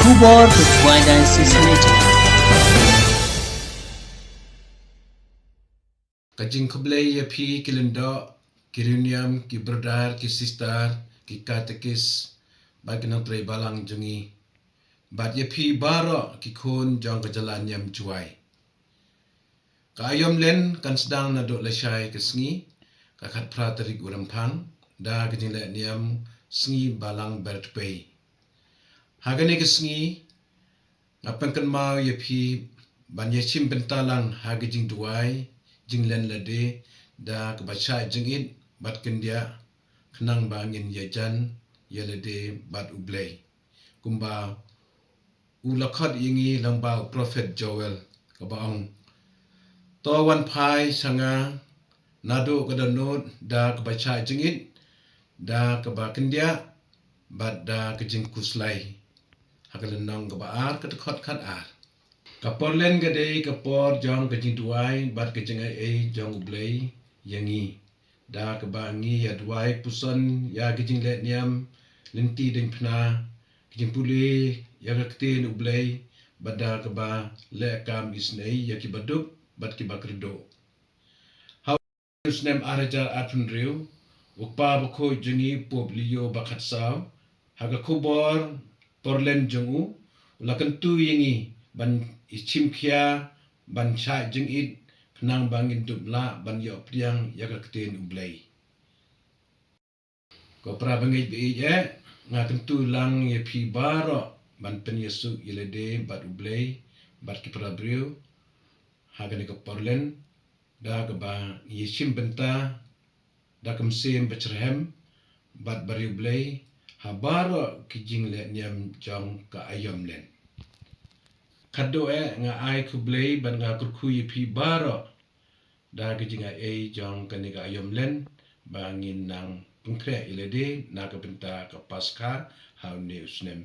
kubor ketuaidan sesemeja. Kajing keblai ya pi kilendo kiruniam ki berdar ki sistar ki katekis bagi nang trai balang jungi bat ya pi baro ki kun jong kejalan yam cuai ka ayom len kan sedang na dok lashai ke sengi ka khat pratarik urampang da kajing le niam sengi balang bertpei hagane ke sengi ngapan kan mau ya pi ban ya chim bentalang hagajing duai jinglen lade da kebaca jingit bat kendia kenang bangin yajan yalade bat ublay kumba ulakhat ingi langba prophet Joel kabaong tawan pai sanga nado kadanot da kebaca jingit da keba kendia bat da kejing kuslai hakalenang kebaar ketekot kat ar kapor len gade kapor jong kejing duai bat kejing ai jong ublay yangi da kebangi ya duai puson ya kejing let niam lenti ding pna kejing puli ya kektin ublay bada keba le kam isnei ya kibaduk bat kibakredo how usnem araja atundriu ukpa bako jengi poblio bakat saw haga kubor porlen jongu ulakan tu yangi ban ichim kia ban cha jeng it penang bangin dubla ban yop tiang yaga keten ublay ko pra bangai be nga tentu lang ye pi baro ban pen yesu yelede bat ublay bat ki pra brio hagane ko porlen da ga ba yishim benta da kam sem bachrhem bat bari ublay habaro kijing le niam jong ka ayom len kado nga ai kublay ban nga kurku pi baro da kijinga jong kaniga ayom len bangin nang pungkre ilede na ka benta ka paska how ne usnem